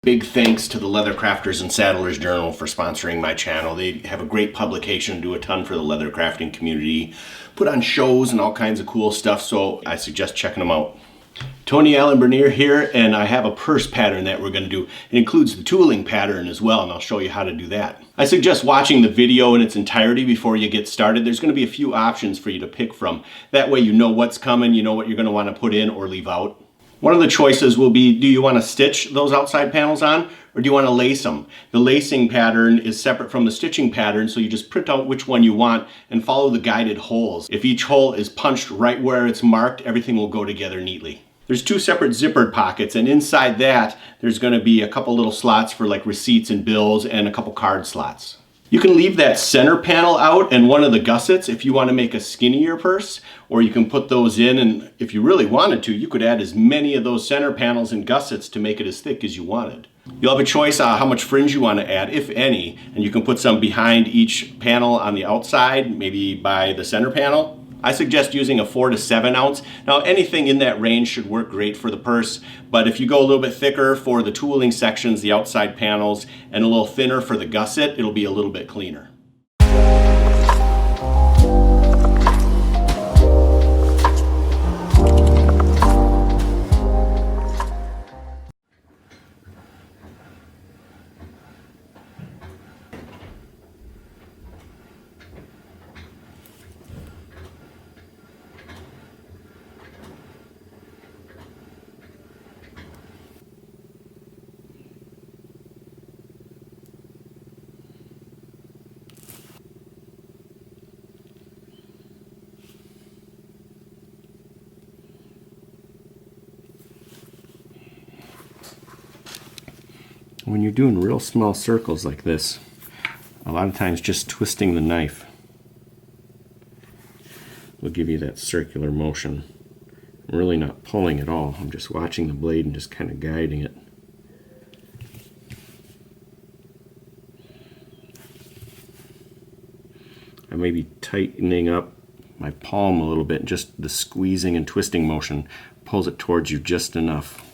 Big thanks to the Leather Crafters and Saddlers Journal for sponsoring my channel. They have a great publication, do a ton for the leather crafting community, put on shows and all kinds of cool stuff, so I suggest checking them out. Tony Allen Bernier here, and I have a purse pattern that we're going to do. It includes the tooling pattern as well, and I'll show you how to do that. I suggest watching the video in its entirety before you get started. There's going to be a few options for you to pick from. That way you know what's coming, you know what you're going to want to put in or leave out. One of the choices will be, do you want to stitch those outside panels on, or do you want to lace them? The lacing pattern is separate from the stitching pattern, so you just print out which one you want and follow the guided holes. If each hole is punched right where it's marked, everything will go together neatly. There's two separate zippered pockets, and inside that, there's going to be a couple little slots for like receipts and bills and a couple card slots. You can leave that center panel out and one of the gussets if you want to make a skinnier purse, or you can put those in, and if you really wanted to, you could add as many of those center panels and gussets to make it as thick as you wanted. You'll have a choice on how much fringe you want to add, if any, and you can put some behind each panel on the outside, maybe by the center panel. I suggest using a 4 to 7 ounce. Now anything in that range should work great for the purse, but if you go a little bit thicker for the tooling sections, the outside panels, and a little thinner for the gusset, it'll be a little bit cleaner. When you're doing real small circles like this, a lot of times just twisting the knife will give you that circular motion. I'm really not pulling at all. I'm just watching the blade and just kind of guiding it. I may be tightening up my palm a little bit. Just the squeezing and twisting motion pulls it towards you just enough.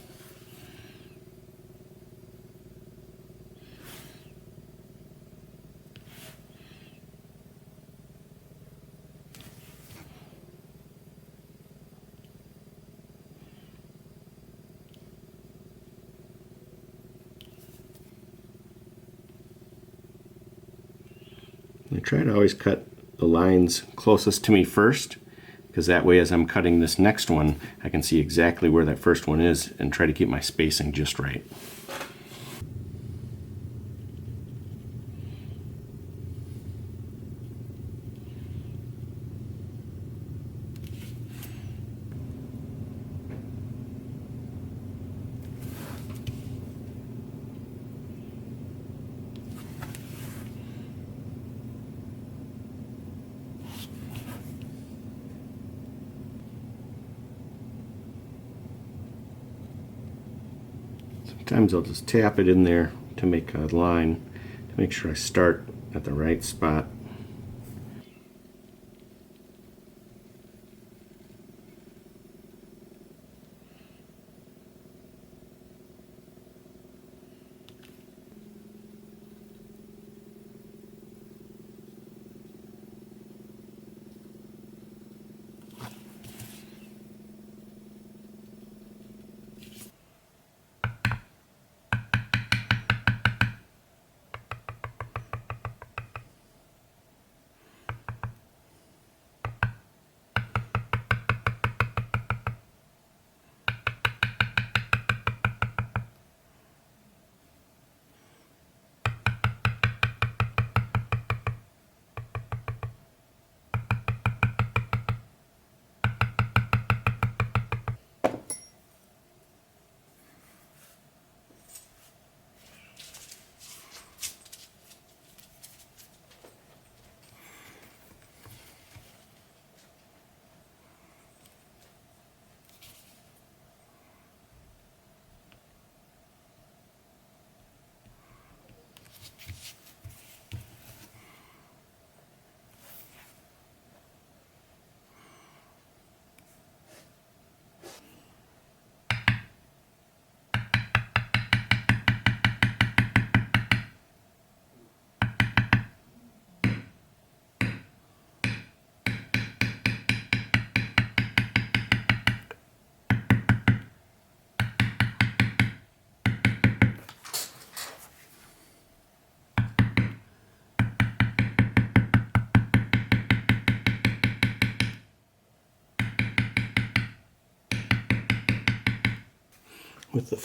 I try to always cut the lines closest to me first, because that way as I'm cutting this next one, I can see exactly where that first one is and try to keep my spacing just right. Sometimes I'll just tap it in there to make a line, to make sure I start at the right spot.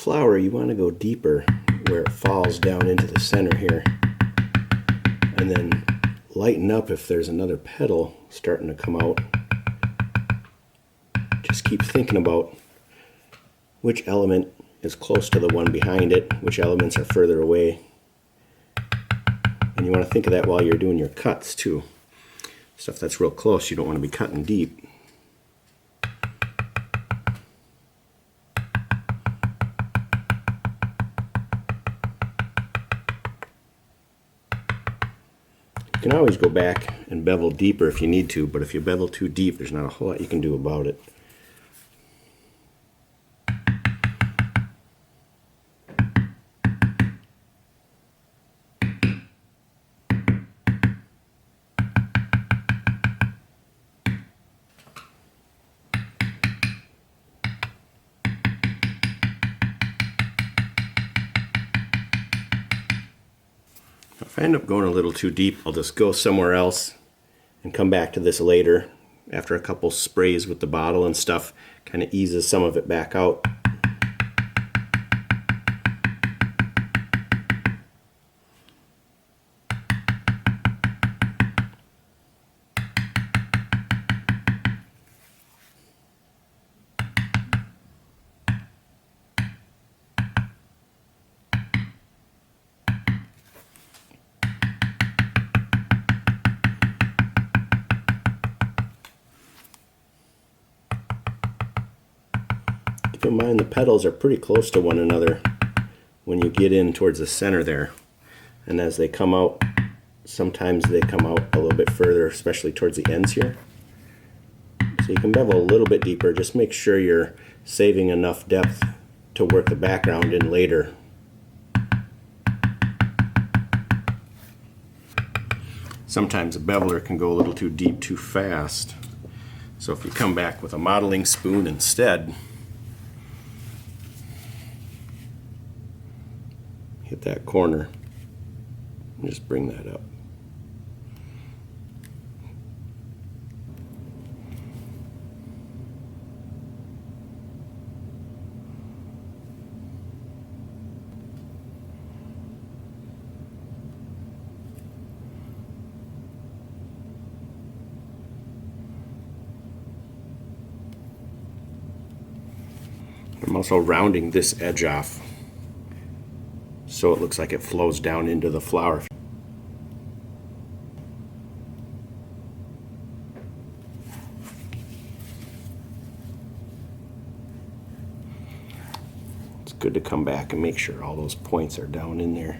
flower, you want to go deeper where it falls down into the center here, and then lighten up if there's another petal starting to come out. Just keep thinking about which element is close to the one behind it, which elements are further away. And you want to think of that while you're doing your cuts too. Stuff that's real close, you don't want to be cutting deep. You can always go back and bevel deeper if you need to, but if you bevel too deep, there's not a whole lot you can do about it. If I end up going a little too deep, I'll just go somewhere else and come back to this later after a couple sprays with the bottle and stuff. Kind of eases some of it back out. Keep in mind the petals are pretty close to one another when you get in towards the center there. And as they come out, sometimes they come out a little bit further, especially towards the ends here. So you can bevel a little bit deeper. Just make sure you're saving enough depth to work the background in later. Sometimes a beveler can go a little too deep too fast. So if you come back with a modeling spoon instead, hit that corner and just bring that up. I'm also rounding this edge off so it looks like it flows down into the flower. It's good to come back and make sure all those points are down in there.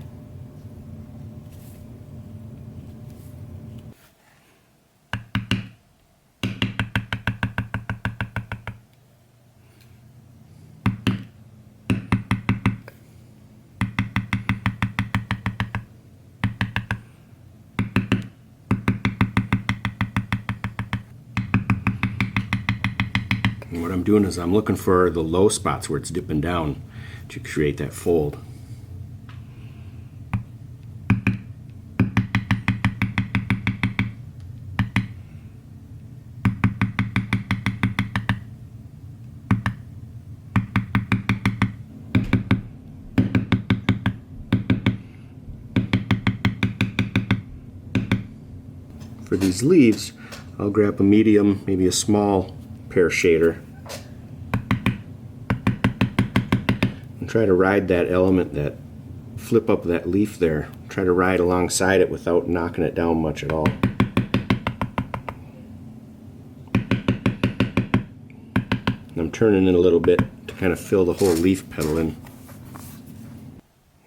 And what I'm doing is I'm looking for the low spots where it's dipping down to create that fold. For these leaves, I'll grab a medium, maybe a small pear shader, and try to ride that element, that flip up that leaf there. Try to ride alongside it without knocking it down much at all. And I'm turning it a little bit to kind of fill the whole leaf petal in.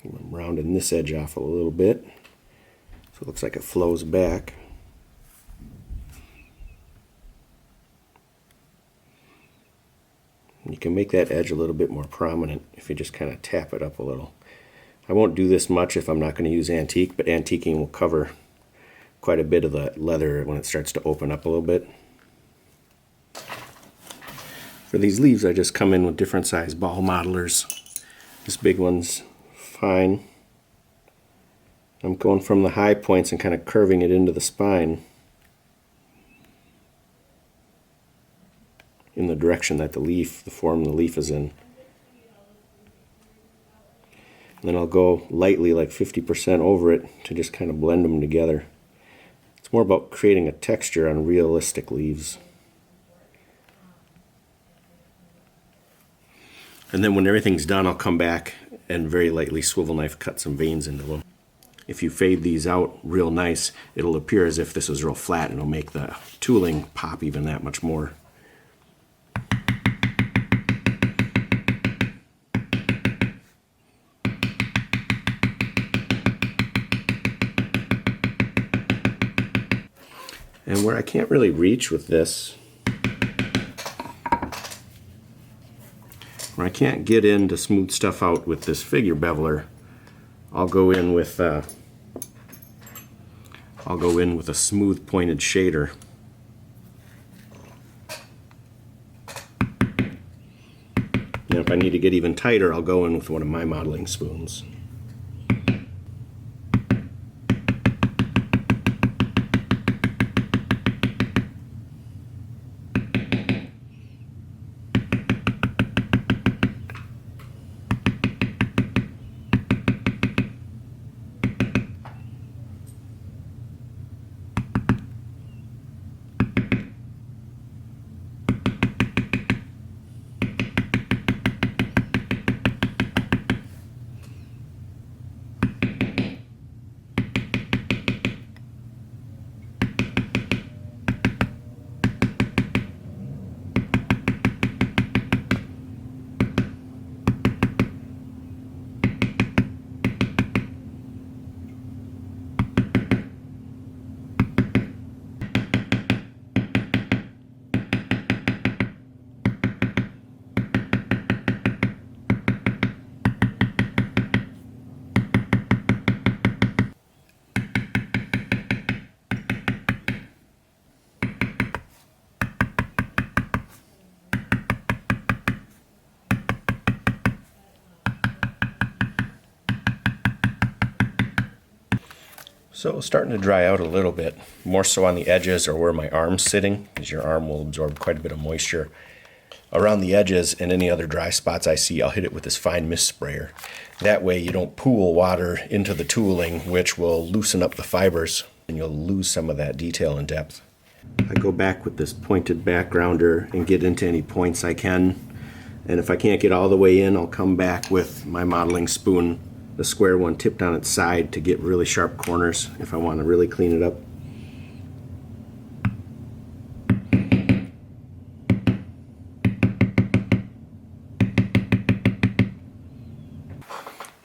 I'm rounding this edge off a little bit so it looks like it flows back. You can make that edge a little bit more prominent if you just kind of tap it up a little. I won't do this much if I'm not going to use antique, but antiquing will cover quite a bit of the leather when it starts to open up a little bit. For these leaves, I just come in with different size ball modelers. This big one's fine. I'm going from the high points and kind of curving it into the spine in the direction that the form of the leaf is in. Then I'll go lightly, like 50% over it, to just kind of blend them together. It's more about creating a texture on realistic leaves. And then when everything's done, I'll come back and very lightly swivel knife cut some veins into them. If you fade these out real nice, it'll appear as if this was real flat, and it'll make the tooling pop even that much more. And where I can't really reach with this, where I can't get in to smooth stuff out with this figure beveler, I'll go in with a smooth pointed shader. And if I need to get even tighter, I'll go in with one of my modeling spoons. So it's starting to dry out a little bit, more so on the edges or where my arm's sitting, because your arm will absorb quite a bit of moisture. Around the edges and any other dry spots I see, I'll hit it with this fine mist sprayer. That way you don't pool water into the tooling, which will loosen up the fibers and you'll lose some of that detail and depth. I go back with this pointed backgrounder and get into any points I can. And if I can't get all the way in, I'll come back with my modeling spoon, the square one tipped on its side, to get really sharp corners if I want to really clean it up.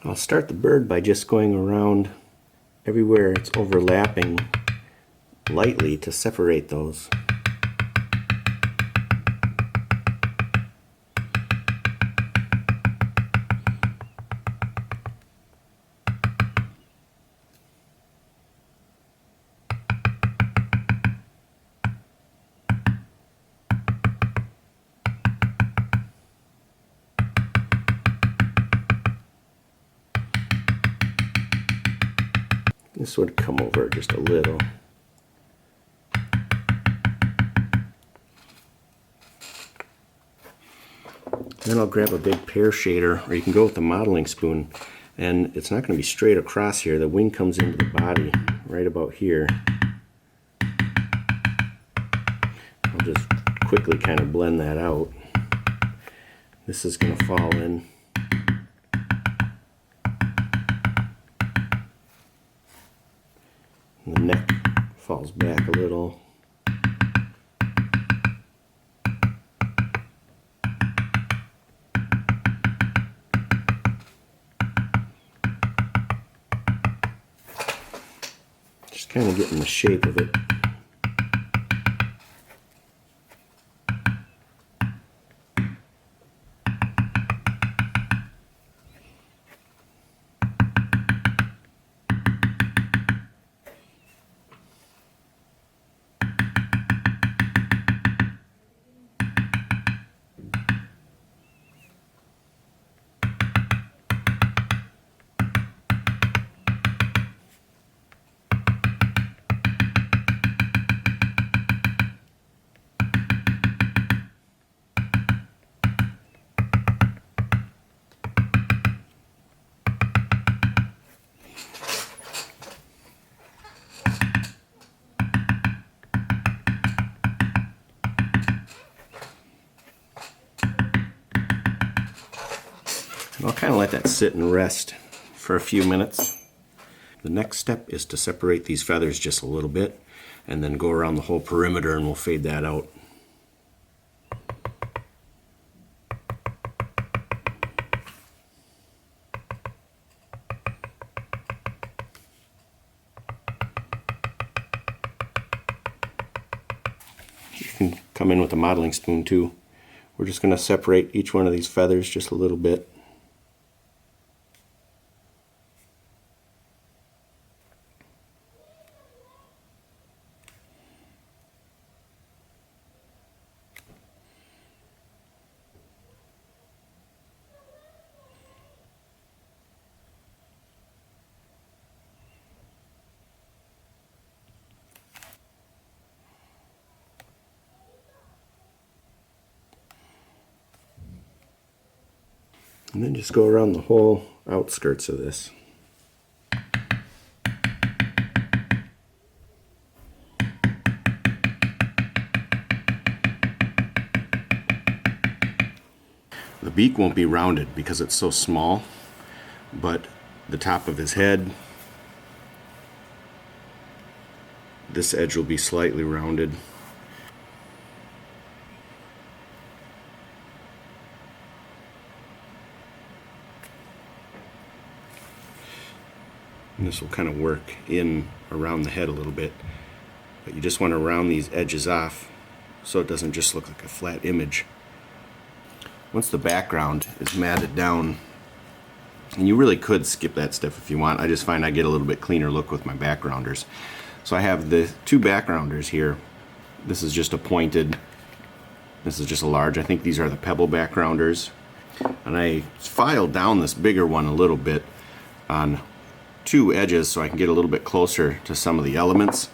I'll start the bird by just going around everywhere it's overlapping lightly to separate those. This would come over just a little. Then I'll grab a big pear shader, or you can go with the modeling spoon, and it's not going to be straight across here. The wing comes into the body right about here. I'll just quickly kind of blend that out. This is going to fall in. The neck falls back a little. Just kind of getting the shape of it. let that sit and rest for a few minutes. The next step is to separate these feathers just a little bit and then go around the whole perimeter, and we'll fade that out. You can come in with a modeling spoon too. We're just going to separate each one of these feathers just a little bit. And then just go around the whole outskirts of this. The beak won't be rounded because it's so small, but the top of his head, this edge will be slightly rounded. And this will kind of work in around the head a little bit, but you just want to round these edges off so it doesn't just look like a flat image. Once the background is matted down, and you really could skip that step if you want, I just find I get a little bit cleaner look with my backgrounders. So I have the two backgrounders here. This is just a pointed, this is just a large. I think these are the pebble backgrounders. And I filed down this bigger one a little bit on two edges so I can get a little bit closer to some of the elements.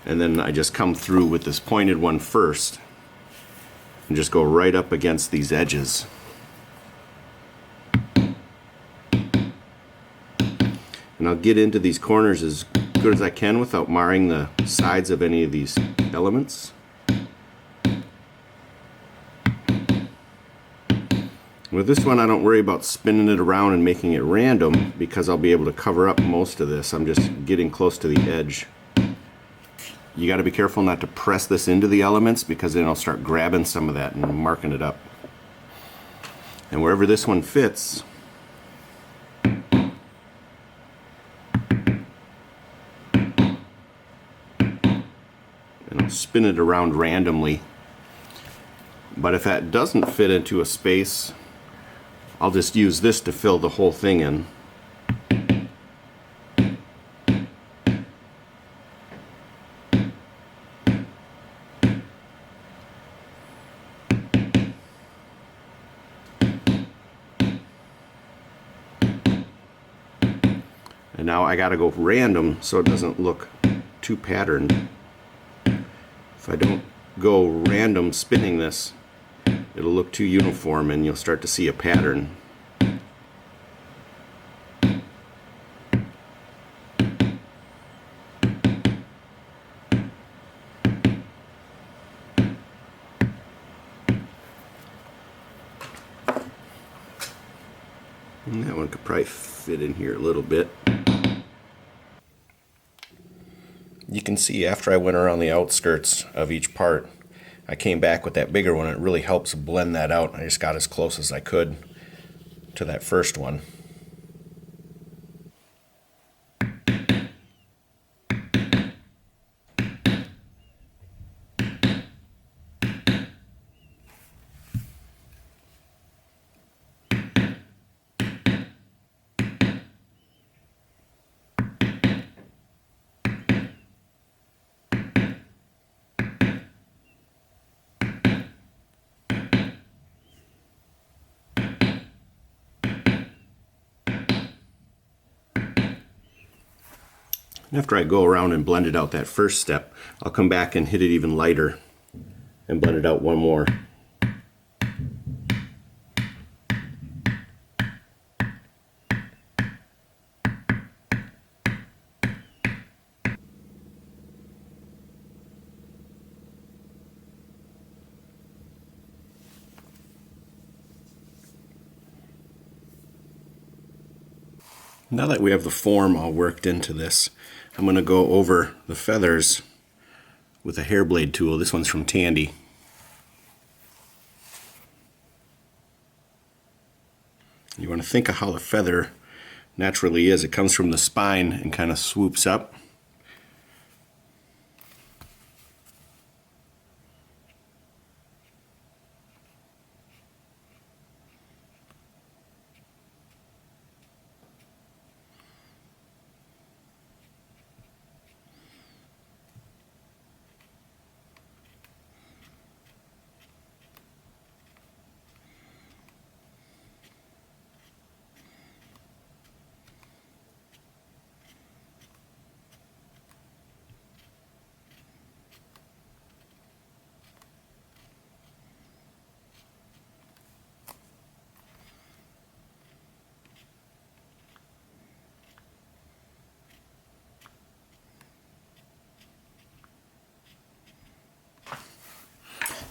And then I just come through with this pointed one first and just go right up against these edges. And I'll get into these corners as good as I can without marring the sides of any of these elements. With this one, I don't worry about spinning it around and making it random because I'll be able to cover up most of this. I'm just getting close to the edge. You got to be careful not to press this into the elements because then I'll start grabbing some of that and marking it up. And wherever this one fits, and I'll spin it around randomly. But if that doesn't fit into a space, I'll just use this to fill the whole thing in. And now I gotta go random so it doesn't look too patterned. If I don't go random spinning this, it'll look too uniform and you'll start to see a pattern. And that one could probably fit in here a little bit. You can see after I went around the outskirts of each part, I came back with that bigger one. It really helps blend that out. I just got as close as I could to that first one. After I go around and blend it out that first step, I'll come back and hit it even lighter and blend it out one more. Now that we have the form all worked into this, I'm going to go over the feathers with a hair blade tool. This one's from Tandy. You want to think of how the feather naturally is. It comes from the spine and kind of swoops up.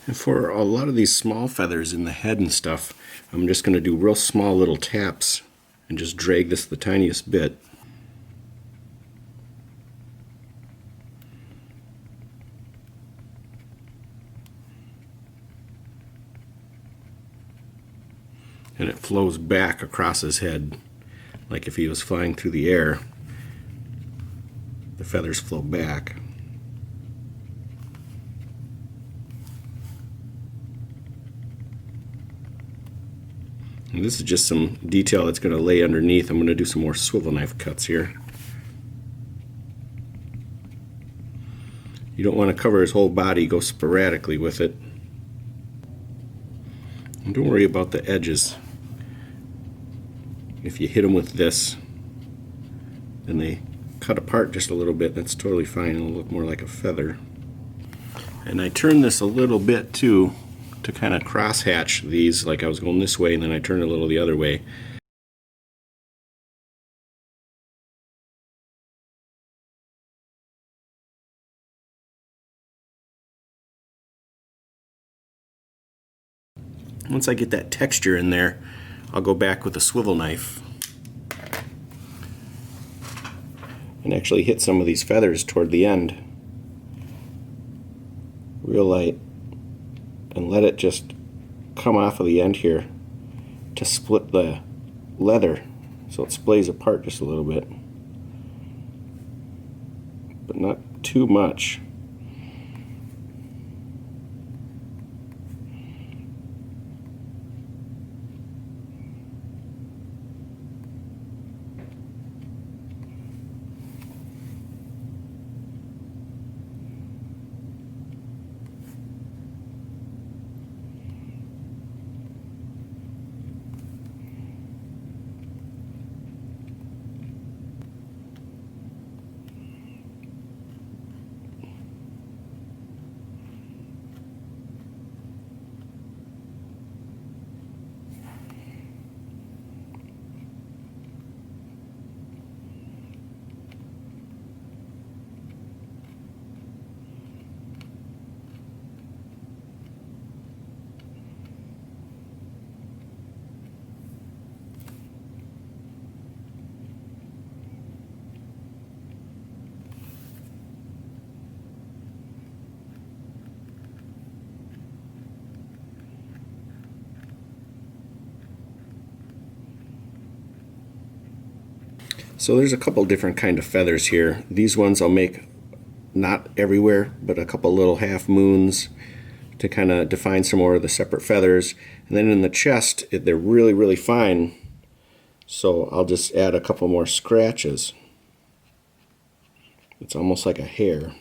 And for a lot of these small feathers in the head and stuff, I'm just going to do real small little taps and just drag this the tiniest bit. And it flows back across his head, like if he was flying through the air, the feathers flow back. And this is just some detail that's going to lay underneath. I'm going to do some more swivel knife cuts here. You don't want to cover his whole body, go sporadically with it. And don't worry about the edges. If you hit them with this, then they cut apart just a little bit, that's totally fine. It'll look more like a feather. And I turn this a little bit too, to kind of cross hatch these, like I was going this way and then I turn a little the other way. Once I get that texture in there, I'll go back with a swivel knife and actually hit some of these feathers toward the end real light and let it just come off of the end here to split the leather so it splays apart just a little bit, but not too much. So there's a couple different kind of feathers here. These ones I'll make not everywhere, but a couple little half moons to kind of define some more of the separate feathers. And then in the chest, they're really, really fine. So I'll just add a couple more scratches. It's almost like a hair.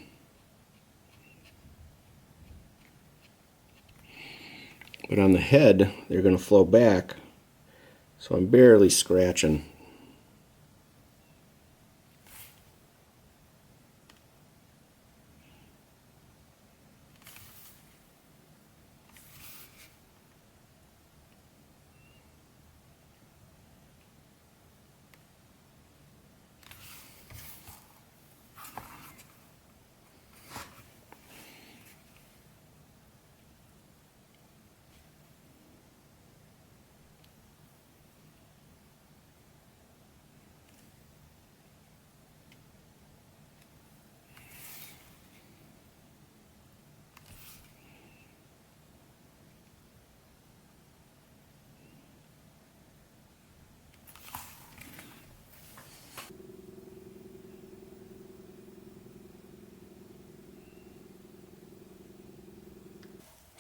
But on the head, they're going to flow back. So I'm barely scratching.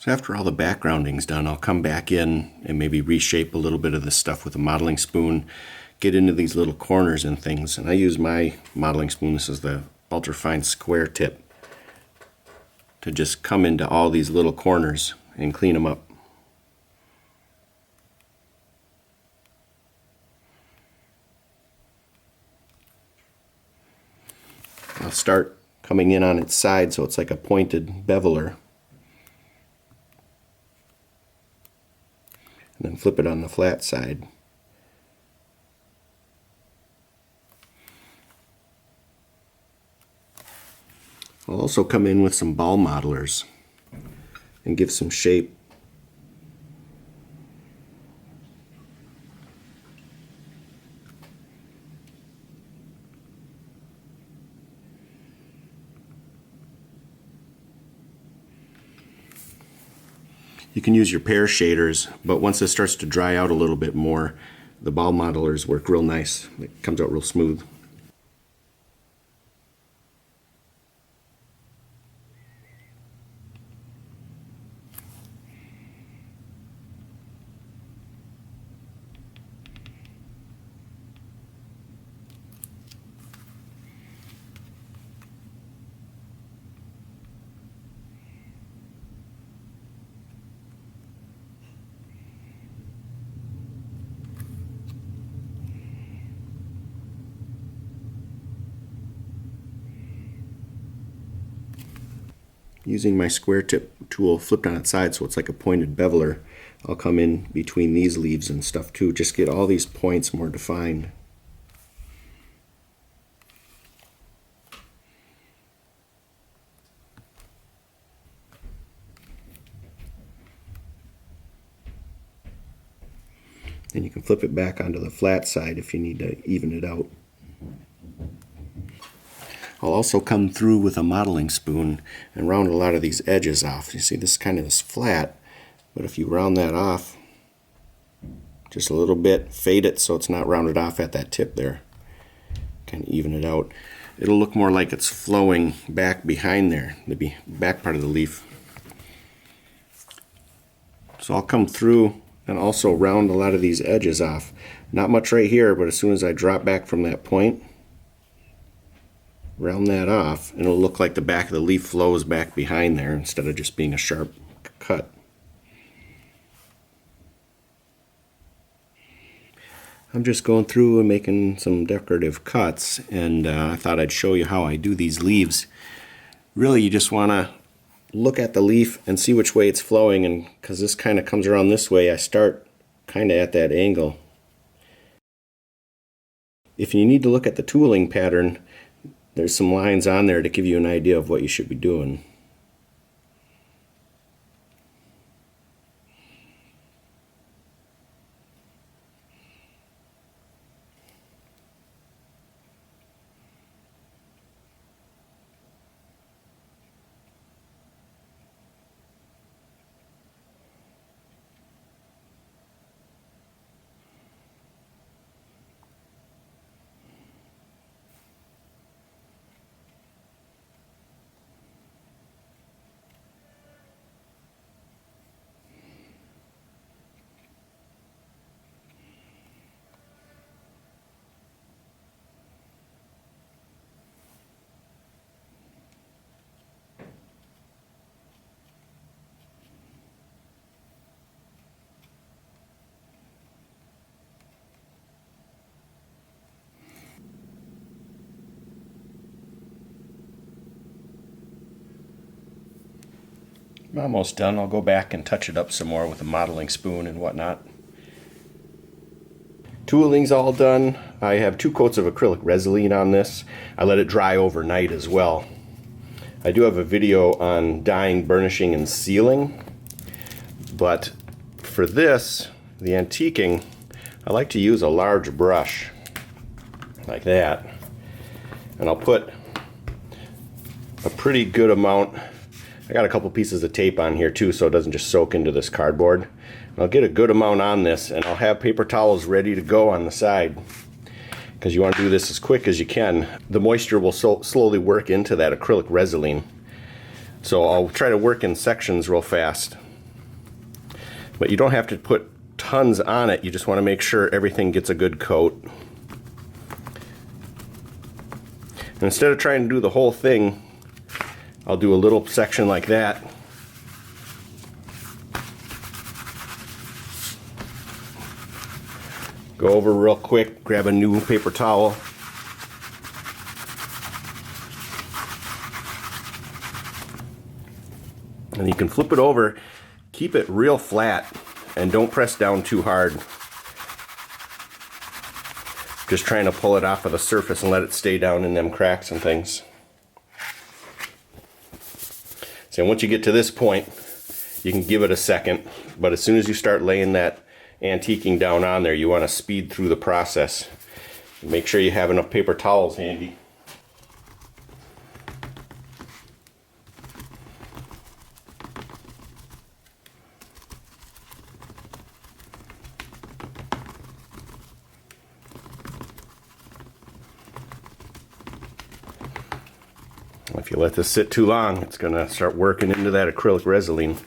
So after all the backgrounding's done, I'll come back in and maybe reshape a little bit of this stuff with a modeling spoon, get into these little corners and things. And I use my modeling spoon, this is the ultra-fine square tip, to just come into all these little corners and clean them up. I'll start coming in on its side so it's like a pointed beveler. And then flip it on the flat side. I'll also come in with some ball modelers and give some shape. You can use your pear shaders, but once this starts to dry out a little bit more, the ball modelers work real nice. It comes out real smooth. Using my square tip tool flipped on its side so it's like a pointed beveler, I'll come in between these leaves and stuff too, just get all these points more defined. And you can flip it back onto the flat side if you need to even it out. I'll also come through with a modeling spoon and round a lot of these edges off. You see this kind of is flat, but if you round that off just a little bit, fade it so it's not rounded off at that tip there, kind of even it out. It'll look more like it's flowing back behind there, the back part of the leaf. So I'll come through and also round a lot of these edges off. Not much right here, but as soon as I drop back from that point, round that off, and it'll look like the back of the leaf flows back behind there instead of just being a sharp cut. I'm just going through and making some decorative cuts, and I thought I'd show you how I do these leaves. Really, you just want to look at the leaf and see which way it's flowing, and because this kind of comes around this way, I start kind of at that angle. If you need to look at the tooling pattern, there's some lines on there to give you an idea of what you should be doing. I'm almost done. I'll go back and touch it up some more with a modeling spoon and whatnot. Tooling's all done. I have 2 coats of acrylic resin on this. I let it dry overnight as well. I do have a video on dyeing, burnishing, and sealing, but for this, the antiquing, I like to use a large brush like that, and I'll put a pretty good amount. I got a couple pieces of tape on here too so it doesn't just soak into this cardboard. And I'll get a good amount on this, and I'll have paper towels ready to go on the side because you want to do this as quick as you can. The moisture will slowly work into that acrylic resin. So I'll try to work in sections real fast. But you don't have to put tons on it. You just want to make sure everything gets a good coat. And instead of trying to do the whole thing, I'll do a little section like that. Go over real quick, grab a new paper towel. And you can flip it over, keep it real flat, and don't press down too hard. Just trying to pull it off of the surface and let it stay down in them cracks and things. So once you get to this point, you can give it a second, but as soon as you start laying that antiquing down on there, you want to speed through the process. Make sure you have enough paper towels handy. If you let this sit too long, it's going to start working into that acrylic resin.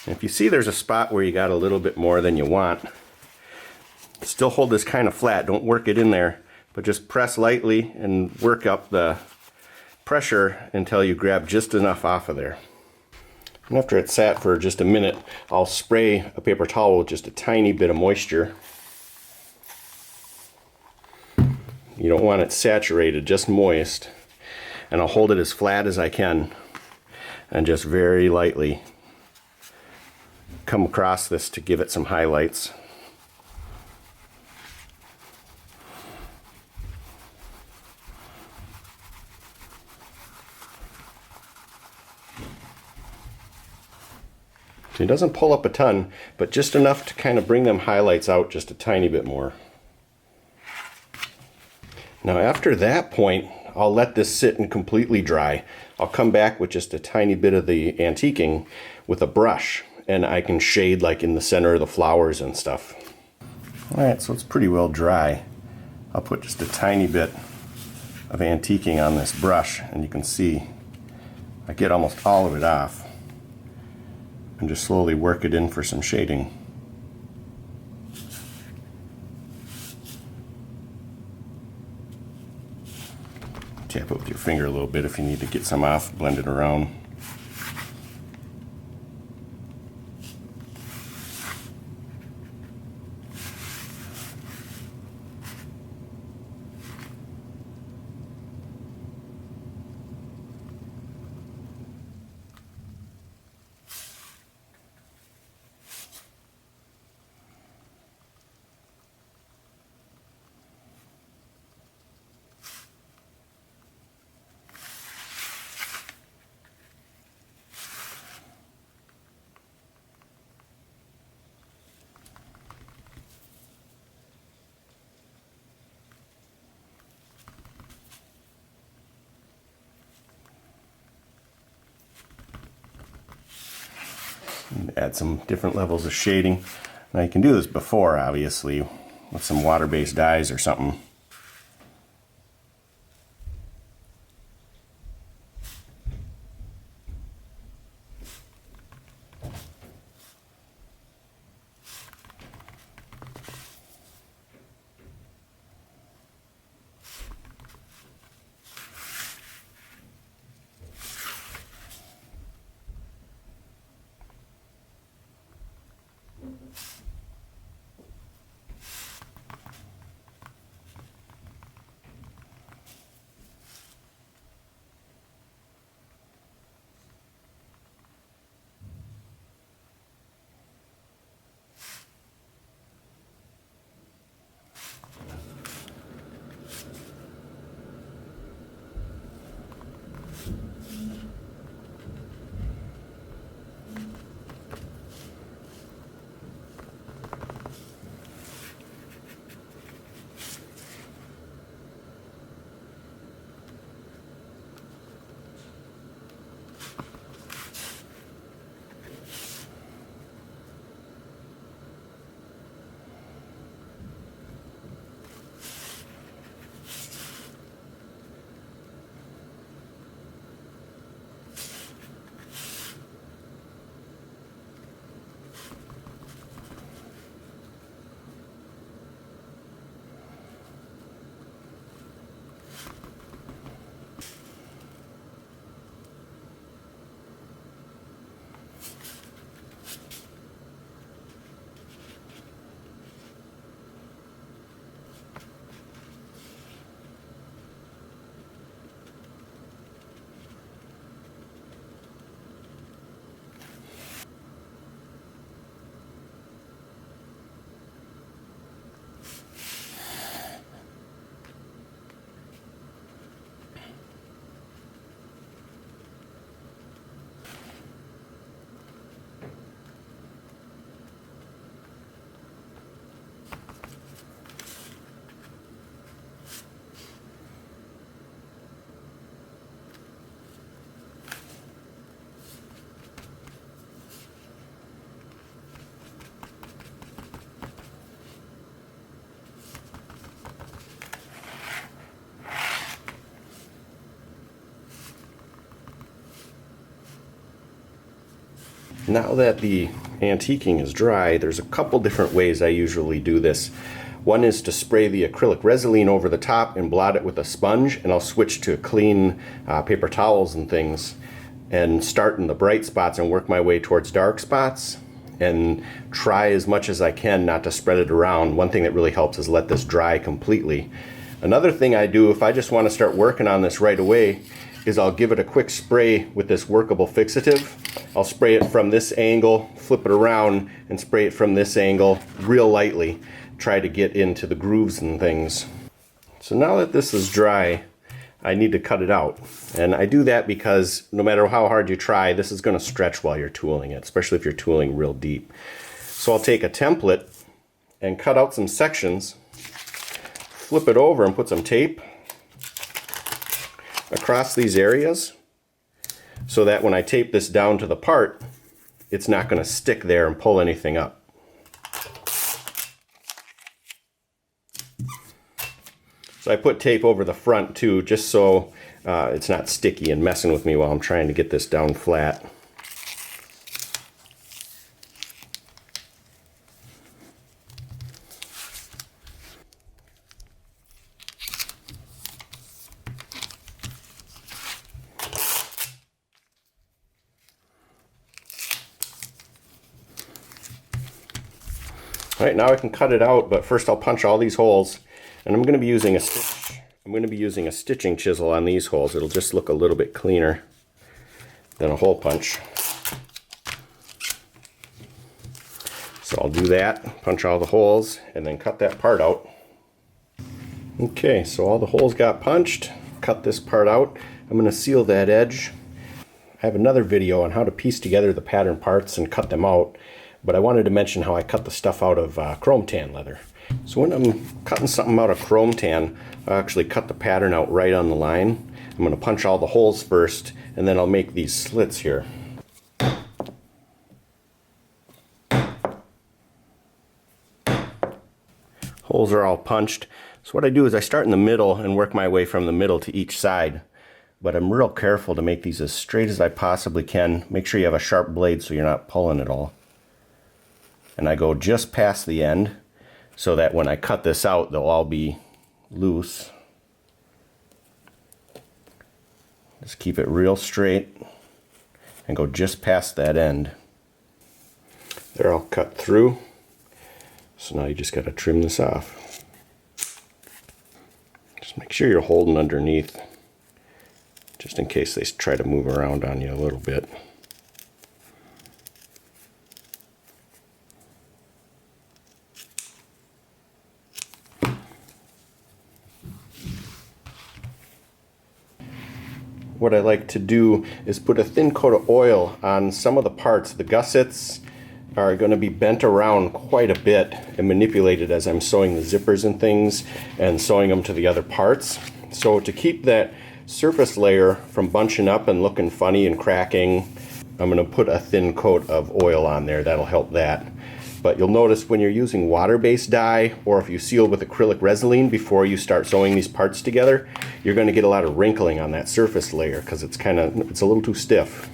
If you see there's a spot where you got a little bit more than you want, still hold this kind of flat. Don't work it in there, but just press lightly and work up the pressure until you grab just enough off of there. And after it's sat for just a minute, I'll spray a paper towel with just a tiny bit of moisture. You don't want it saturated, just moist. And I'll hold it as flat as I can and just very lightly come across this to give it some highlights. It doesn't pull up a ton, but just enough to kind of bring them highlights out just a tiny bit more. Now after that point, I'll let this sit and completely dry. I'll come back with just a tiny bit of the antiquing with a brush, and I can shade like in the center of the flowers and stuff. Alright, so it's pretty well dry. I'll put just a tiny bit of antiquing on this brush, and you can see I get almost all of it off. And just slowly work it in for some shading. Tap it with your finger a little bit if you need to get some off, blend it around. Add some different levels of shading. Now you can do this before, obviously, with some water-based dyes or something. Now that the antiquing is dry, there's a couple different ways I usually do this. One is to spray the acrylic resin over the top and blot it with a sponge, and I'll switch to clean paper towels and things and start in the bright spots and work my way towards dark spots and try as much as I can not to spread it around. One thing that really helps is let this dry completely. Another thing I do if I just want to start working on this right away is I'll give it a quick spray with this workable fixative. I'll spray it from this angle, flip it around, and spray it from this angle real lightly. Try to get into the grooves and things. So now that this is dry, I need to cut it out. And I do that because no matter how hard you try, this is going to stretch while you're tooling it, especially if you're tooling real deep. So I'll take a template and cut out some sections, flip it over and put some tape across these areas so that when I tape this down to the part, it's not going to stick there and pull anything up. So I put tape over the front too, just so it's not sticky and messing with me while I'm trying to get this down flat. All right, now I can cut it out, but first I'll punch all these holes. And I'm going to be using a stitching chisel on these holes. It'll just look a little bit cleaner than a hole punch. So I'll do that, punch all the holes, and then cut that part out. Okay, so all the holes got punched. Cut this part out. I'm going to seal that edge. I have another video on how to piece together the pattern parts and cut them out, but I wanted to mention how I cut the stuff out of chrome tan leather. So when I'm cutting something out of chrome tan, I actually cut the pattern out right on the line. I'm going to punch all the holes first, and then I'll make these slits here. Holes are all punched. So what I do is I start in the middle and work my way from the middle to each side. But I'm real careful to make these as straight as I possibly can. Make sure you have a sharp blade so you're not pulling it all. And I go just past the end, so that when I cut this out, they'll all be loose. Just keep it real straight and go just past that end. They're all cut through. So now you just got to trim this off. Just make sure you're holding underneath, just in case they try to move around on you a little bit. What I like to do is put a thin coat of oil on some of the parts. The gussets are going to be bent around quite a bit and manipulated as I'm sewing the zippers and things and sewing them to the other parts. So to keep that surface layer from bunching up and looking funny and cracking, I'm going to put a thin coat of oil on there. That'll help that. But you'll notice when you're using water-based dye, or if you seal with acrylic resin before you start sewing these parts together, you're going to get a lot of wrinkling on that surface layer because it's a little too stiff.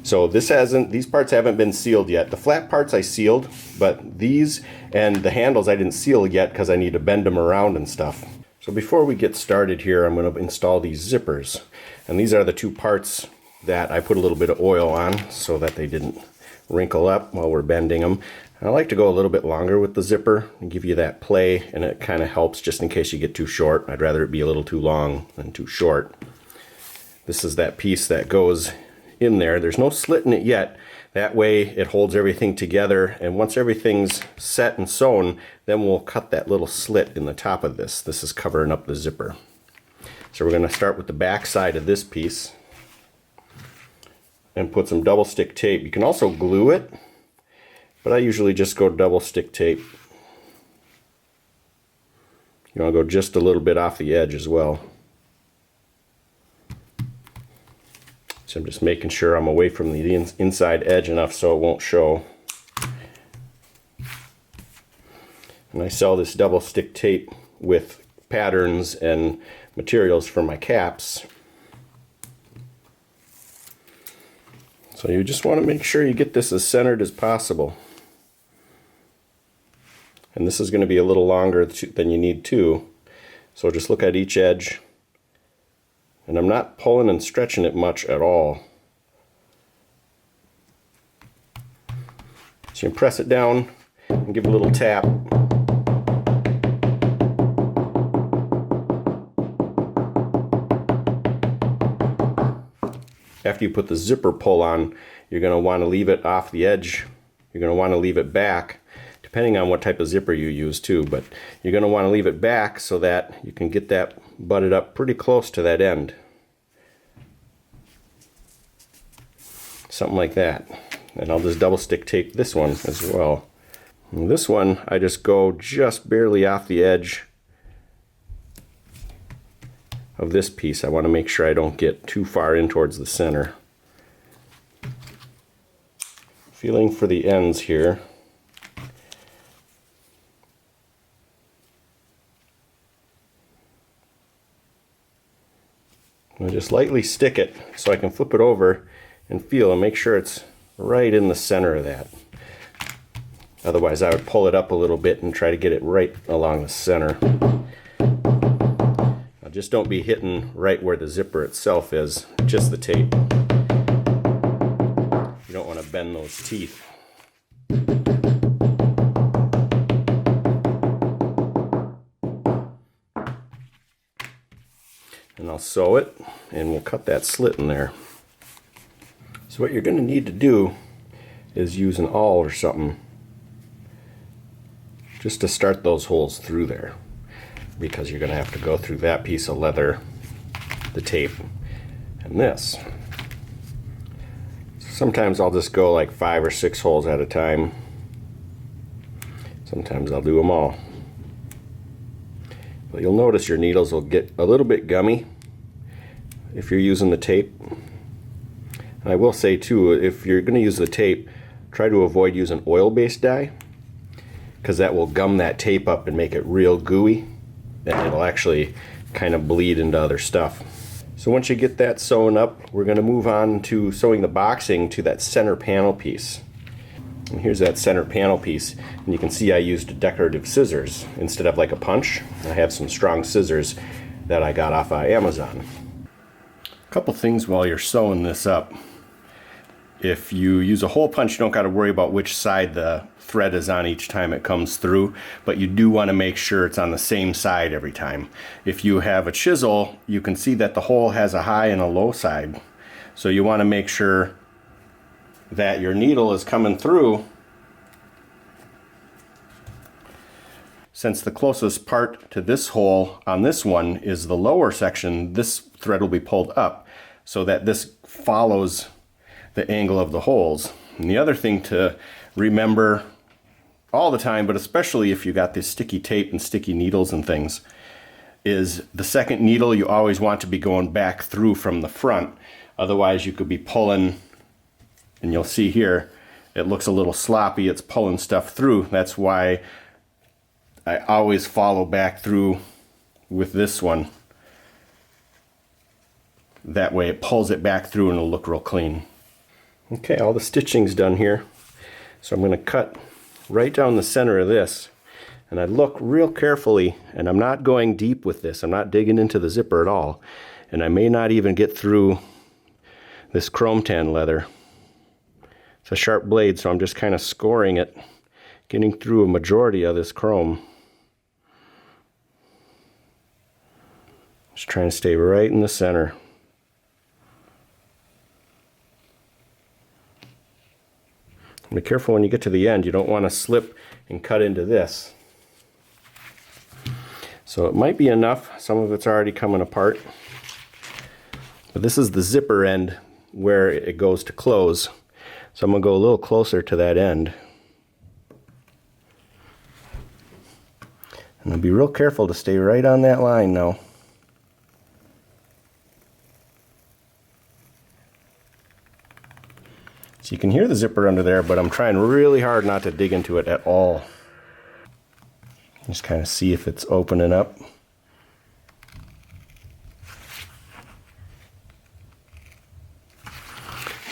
So these parts haven't been sealed yet. The flat parts I sealed, but these and the handles I didn't seal yet because I need to bend them around and stuff. So before we get started here, I'm going to install these zippers. And these are the two parts that I put a little bit of oil on so that they didn't wrinkle up while we're bending them. I like to go a little bit longer with the zipper and give you that play, and it kind of helps just in case you get too short. I'd rather it be a little too long than too short. This is that piece that goes in there. There's no slit in it yet. That way it holds everything together, and once everything's set and sewn, then we'll cut that little slit in the top of this. This is covering up the zipper. So we're going to start with the back side of this piece and put some double stick tape. You can also glue it, but I usually just go double stick tape. You want to go just a little bit off the edge as well. So I'm just making sure I'm away from the inside edge enough so it won't show. And I sell this double stick tape with patterns and materials for my caps. So you just want to make sure you get this as centered as possible. And this is going to be a little longer than you need to. So just look at each edge. And I'm not pulling and stretching it much at all. So you can press it down and give it a little tap. After you put the zipper pull on, you're going to want to leave it off the edge. You're going to want to leave it back, depending on what type of zipper you use too, but you're going to want to leave it back so that you can get that butted up pretty close to that end. Something like that. And I'll just double stick tape this one as well. And this one, I just go just barely off the edge of this piece. I want to make sure I don't get too far in towards the center. Feeling for the ends here. I just lightly stick it so I can flip it over and feel and make sure it's right in the center of that. Otherwise I would pull it up a little bit and try to get it right along the center. Now just don't be hitting right where the zipper itself is, just the tape. You don't want to bend those teeth. And I'll sew it and we'll cut that slit in there. So what you're going to need to do is use an awl or something just to start those holes through there, because you're going to have to go through that piece of leather, the tape, and this. Sometimes I'll just go like 5 or 6 holes at a time. Sometimes I'll do them all. But you'll notice your needles will get a little bit gummy if you're using the tape. And I will say too, if you're going to use the tape, try to avoid using oil-based dye, because that will gum that tape up and make it real gooey, and it'll actually kind of bleed into other stuff. So once you get that sewn up, we're going to move on to sewing the boxing to that center panel piece. And here's that center panel piece, and you can see I used decorative scissors instead of like a punch. I have some strong scissors that I got off of Amazon. A couple things while you're sewing this up. If you use a hole punch, you don't got to worry about which side the thread is on each time it comes through, but you do want to make sure it's on the same side every time. If you have a chisel, you can see that the hole has a high and a low side. So you want to make sure that your needle is coming through. Since the closest part to this hole on this one is the lower section, this thread will be pulled up so that this follows the angle of the holes. And the other thing to remember all the time, but especially if you got this sticky tape and sticky needles and things, is the second needle you always want to be going back through from the front. Otherwise you could be pulling, and you'll see here it looks a little sloppy, it's pulling stuff through. That's why I always follow back through with this one. That way it pulls it back through and it'll look real clean. Okay, all the stitching's done here. So I'm going to cut right down the center of this. And I look real carefully, and I'm not going deep with this. I'm not digging into the zipper at all. And I may not even get through this chrome tan leather. It's a sharp blade, so I'm just kind of scoring it, getting through a majority of this chrome. Just trying to stay right in the center. Be careful when you get to the end. You don't want to slip and cut into this. So it might be enough. Some of it's already coming apart. But this is the zipper end where it goes to close. So I'm going to go a little closer to that end. And I'll be real careful to stay right on that line now. So you can hear the zipper under there, but I'm trying really hard not to dig into it at all. Just kind of see if it's opening up.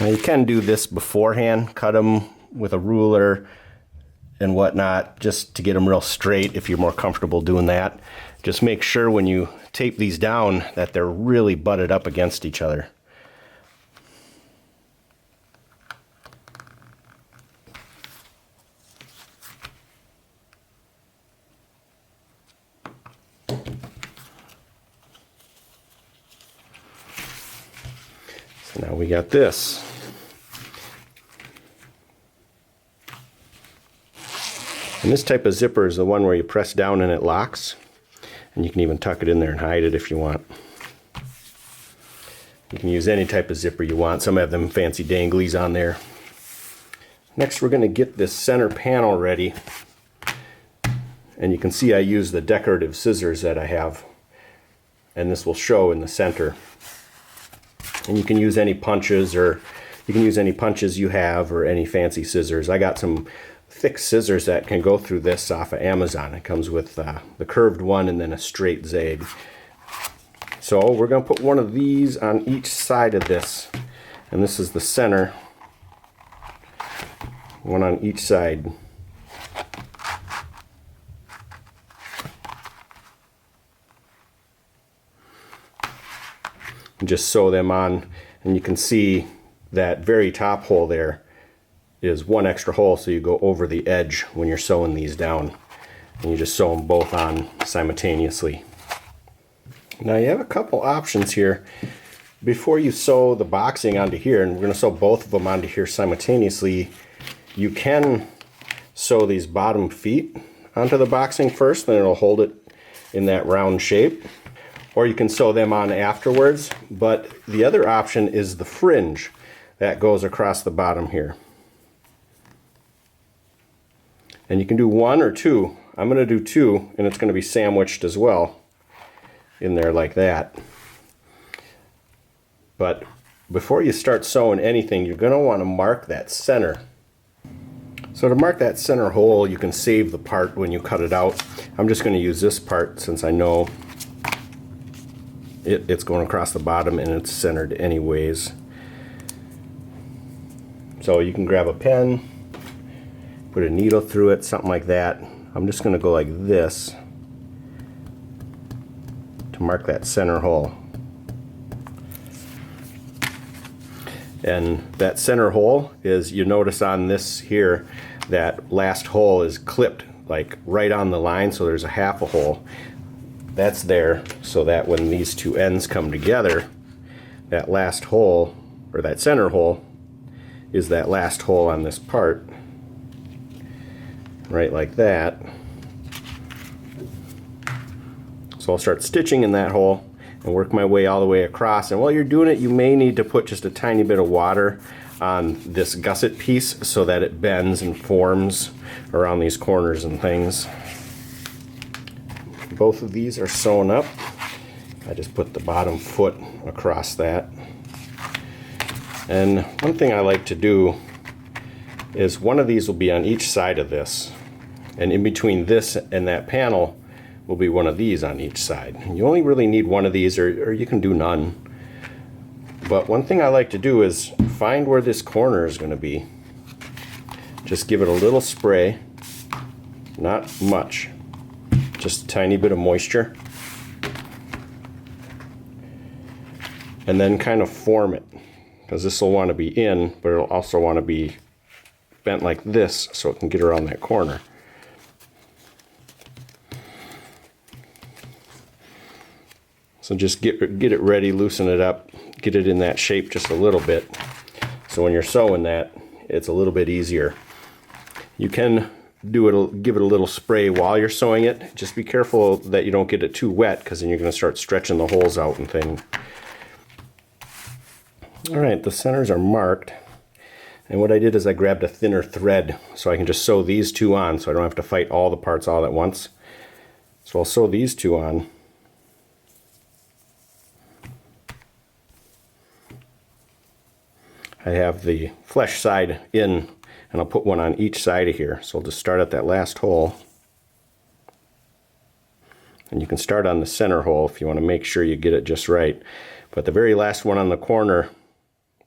Now you can do this beforehand, cut them with a ruler and whatnot, just to get them real straight if you're more comfortable doing that. Just make sure when you tape these down that they're really butted up against each other. So now we got this. And this type of zipper is the one where you press down and it locks. And you can even tuck it in there and hide it if you want. You can use any type of zipper you want. Some have them fancy danglies on there. Next we're going to get this center panel ready. And you can see I use the decorative scissors that I have. And this will show in the center. And you can use any punches you have or any fancy scissors. I got some thick scissors that can go through this off of Amazon. It comes with the curved one and then a straight zag. So we're going to put one of these on each side of this, and this is the center. One on each side. And just sew them on, and you can see that very top hole there is one extra hole, so you go over the edge when you're sewing these down, and you just sew them both on simultaneously. Now you have a couple options here before you sew the boxing onto here, and we're going to sew both of them onto here simultaneously. You can sew these bottom feet onto the boxing first, then it'll hold it in that round shape, or you can sew them on afterwards. But the other option is the fringe that goes across the bottom here. And you can do one or two. I'm going to do two, and it's going to be sandwiched as well in there like that. But before you start sewing anything, you're going to want to mark that center. So to mark that center hole, you can save the part when you cut it out. I'm just going to use this part since I know it's going across the bottom and it's centered anyways. So you can grab a pen, put a needle through it, something like that. I'm just going to go like this to mark that center hole. And that center hole is, you notice on this here, that last hole is clipped like right on the line, so there's a half a hole. That's there so that when these two ends come together, that last hole, or that center hole, is that last hole on this part. Right like that. So I'll start stitching in that hole and work my way all the way across. And while you're doing it, you may need to put just a tiny bit of water on this gusset piece so that it bends and forms around these corners and things. Both of these are sewn up. I just put the bottom foot across that. And one thing I like to do is one of these will be on each side of this. And in between this and that panel will be one of these on each side. And you only really need one of these, or you can do none. But one thing I like to do is find where this corner is going to be. Just give it a little spray, not much, just a tiny bit of moisture. And then kind of form it, because this will want to be in, but it'll also want to be bent like this so it can get around that corner. So just get it ready, loosen it up, get it in that shape just a little bit. So when you're sewing that, it's a little bit easier. You can give it a little spray while you're sewing it. Just be careful that you don't get it too wet, because then you're going to start stretching the holes out and things. Alright, the centers are marked. And what I did is I grabbed a thinner thread so I can just sew these two on so I don't have to fight all the parts all at once. So I'll sew these two on. I have the flesh side in, and I'll put one on each side of here. So I'll just start at that last hole. And you can start on the center hole if you want to make sure you get it just right. But the very last one on the corner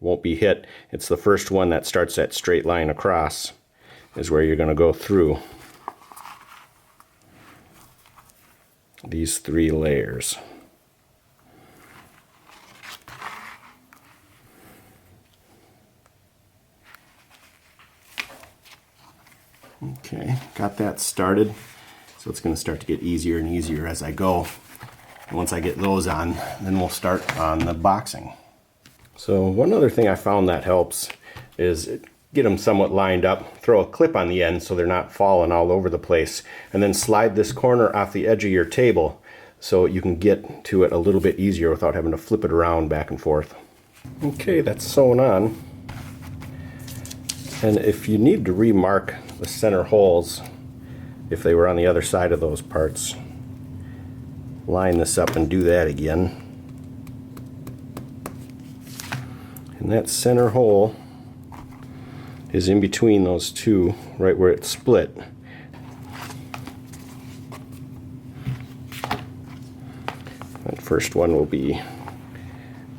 won't be hit. It's the first one that starts that straight line across is where you're going to go through these 3 layers. Okay, got that started. So it's going to start to get easier and easier as I go. And once I get those on, then we'll start on the boxing. So one other thing I found that helps is get them somewhat lined up, throw a clip on the end so they're not falling all over the place, and then slide this corner off the edge of your table so you can get to it a little bit easier without having to flip it around back and forth. Okay, that's sewn on. And if you need to remark the center holes, if they were on the other side of those parts, line this up and do that again. And that center hole is in between those two, right where it's split. That first one will be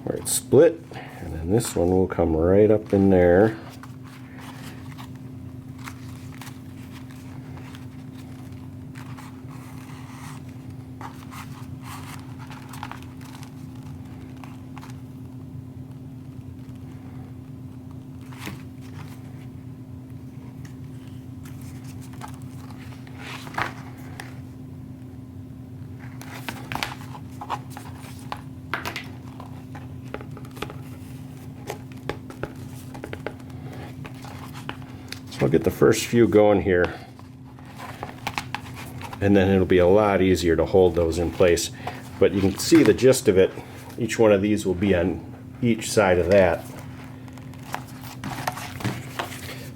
where it's split, and then this one will come right up in there. So I'll get the first few going here, and then it'll be a lot easier to hold those in place. But you can see the gist of it. Each one of these will be on each side of that.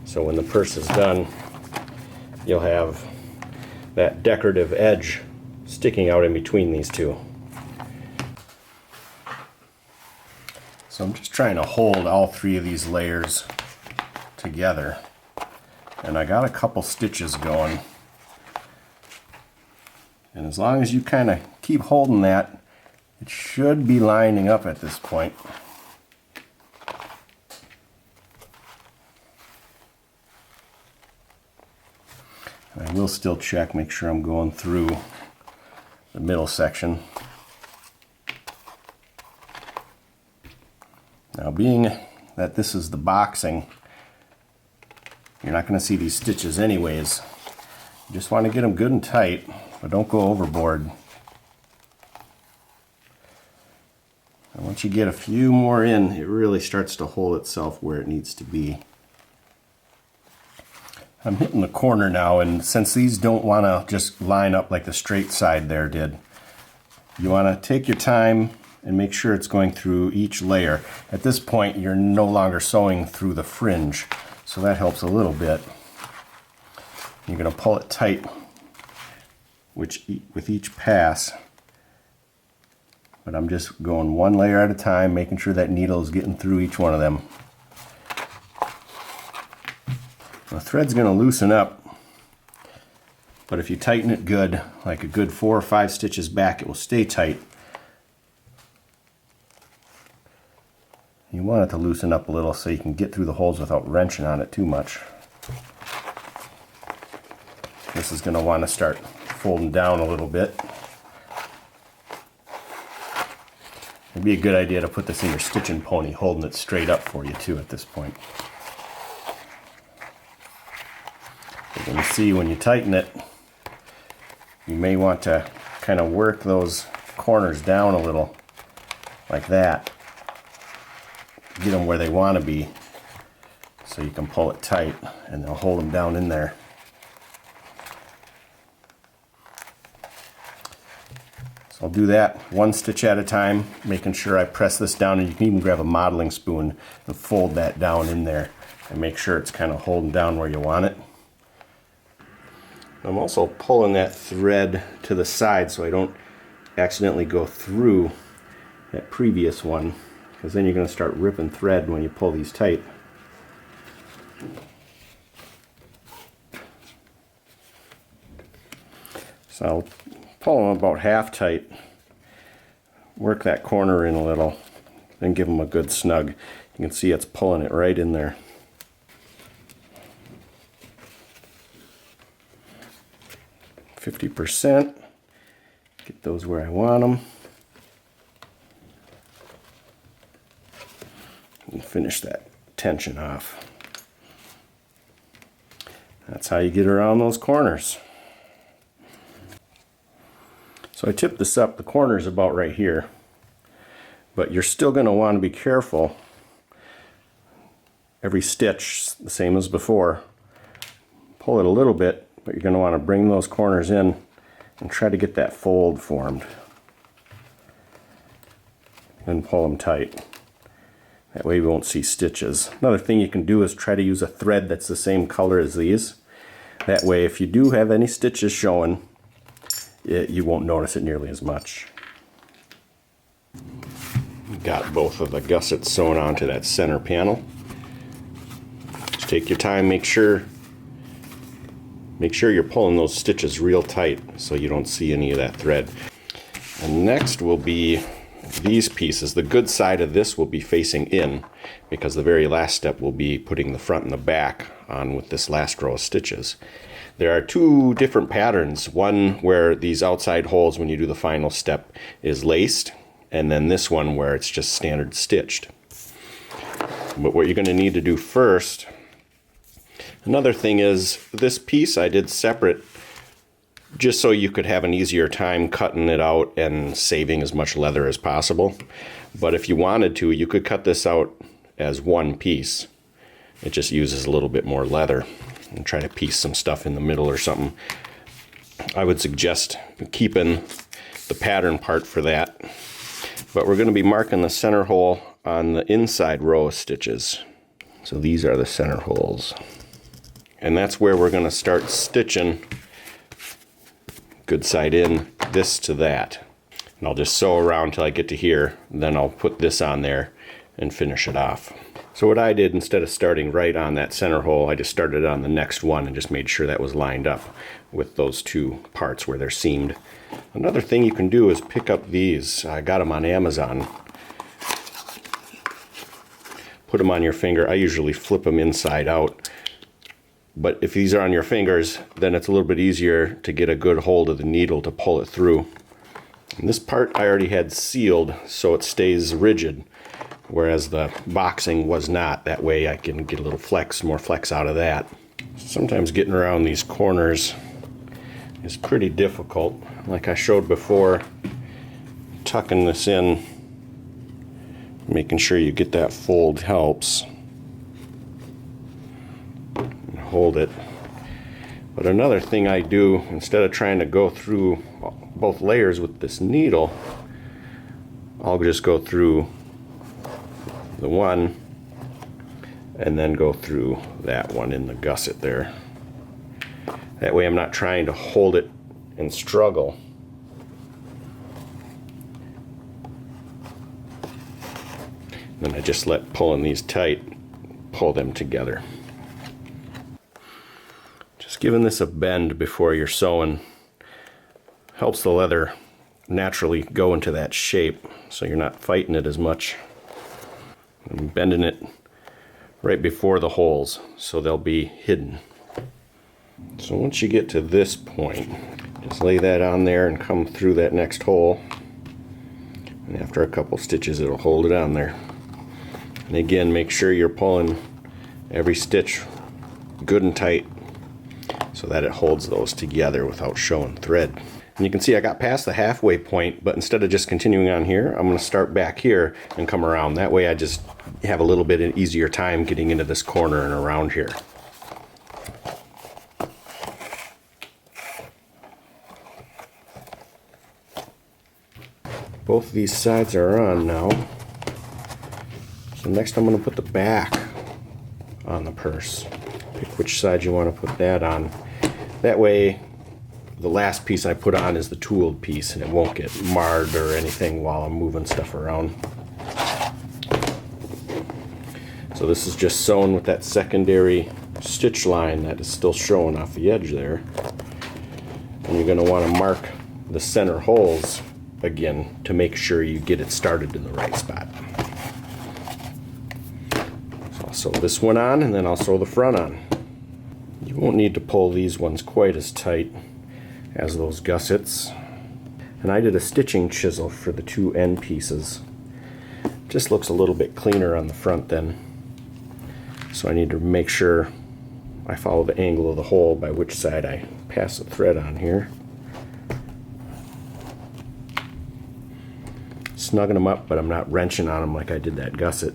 So when the purse is done, you'll have that decorative edge sticking out in between these two. So I'm just trying to hold all 3 of these layers together. And I got a couple stitches going. And as long as you kind of keep holding that, it should be lining up at this point. And I will still check, make sure I'm going through the middle section. Now, being that this is the boxing, you're not going to see these stitches anyways. You just want to get them good and tight, but don't go overboard. And once you get a few more in, it really starts to hold itself where it needs to be. I'm hitting the corner now, and since these don't want to just line up like the straight side there did, you want to take your time and make sure it's going through each layer. At this point, you're no longer sewing through the fringe, so that helps a little bit. You're going to pull it tight with each pass, but I'm just going one layer at a time, making sure that needle is getting through each one of them. The thread's going to loosen up, but if you tighten it good, like a good 4 or 5 stitches back, it will stay tight. You want it to loosen up a little so you can get through the holes without wrenching on it too much. This is going to want to start folding down a little bit. It'd be a good idea to put this in your stitching pony, holding it straight up for you too at this point. You can see when you tighten it, you may want to kind of work those corners down a little, like that. Get them where they want to be so you can pull it tight, and they'll hold them down in there. So I'll do that one stitch at a time, making sure I press this down, and you can even grab a modeling spoon and fold that down in there and make sure it's kind of holding down where you want it. I'm also pulling that thread to the side so I don't accidentally go through that previous one, because then you're going to start ripping thread when you pull these tight. So I'll pull them about half tight, work that corner in a little, then give them a good snug. You can see it's pulling it right in there. %. Get those where I want them. And finish that tension off. That's how you get around those corners. So I tip this up, the corner's about right here, but you're still going to want to be careful. Every stitch, the same as before, pull it a little bit, but you're going to want to bring those corners in and try to get that fold formed. Then pull them tight. That way we won't see stitches. Another thing you can do is try to use a thread that's the same color as these. That way if you do have any stitches showing, you won't notice it nearly as much. Got both of the gussets sewn onto that center panel. Just take your time, make sure you're pulling those stitches real tight so you don't see any of that thread. And next will be these pieces. The good side of this will be facing in, because the very last step will be putting the front and the back on with this last row of stitches. There are two different patterns. One where these outside holes, when you do the final step, is laced, and then this one where it's just standard stitched. But what you're going to need to do first, another thing is, this piece I did separate just so you could have an easier time cutting it out and saving as much leather as possible. But if you wanted to, you could cut this out as one piece. It just uses a little bit more leather, and try to piece some stuff in the middle or something. I would suggest keeping the pattern part for that. But we're going to be marking the center hole on the inside row of stitches. So these are the center holes. And that's where we're going to start stitching, good side in, this to that. And I'll just sew around till I get to here, then I'll put this on there and finish it off. So what I did, instead of starting right on that center hole, I just started on the next one and just made sure that was lined up with those two parts where they're seamed. Another thing you can do is pick up these. I got them on Amazon. Put them on your finger. I usually flip them inside out. But if these are on your fingers, then it's a little bit easier to get a good hold of the needle to pull it through. And this part I already had sealed, so it stays rigid, whereas the boxing was not. That way I can get a little flex, more flex out of that. Sometimes getting around these corners is pretty difficult. Like I showed before, tucking this in, making sure you get that fold helps. And hold it. But another thing I do, instead of trying to go through both layers with this needle, I'll just go through the one and then go through that one in the gusset there. That way I'm not trying to hold it and struggle. Then I just let pulling these tight, pull them together. Just giving this a bend before you're sewing helps the leather naturally go into that shape, so you're not fighting it as much. I'm bending it right before the holes so they'll be hidden. So once you get to this point, just lay that on there and come through that next hole, and after a couple stitches it'll hold it on there. And again, make sure you're pulling every stitch good and tight so that it holds those together without showing thread. And you can see I got past the halfway point, but instead of just continuing on here, I'm going to start back here and come around. That way I just have a little bit of easier time getting into this corner and around here. Both of these sides are on now. So next I'm going to put the back on the purse. Pick which side you want to put that on. That way the last piece I put on is the tooled piece and it won't get marred or anything while I'm moving stuff around. So this is just sewn with that secondary stitch line that is still showing off the edge there. And you're going to want to mark the center holes again to make sure you get it started in the right spot. sew this one on, and then I'll sew the front on. You won't need to pull these ones quite as tight as those gussets. And I did a stitching chisel for the two end pieces. Just looks a little bit cleaner on the front then. So I need to make sure I follow the angle of the hole by which side I pass the thread on here. Snugging them up, but I'm not wrenching on them like I did that gusset.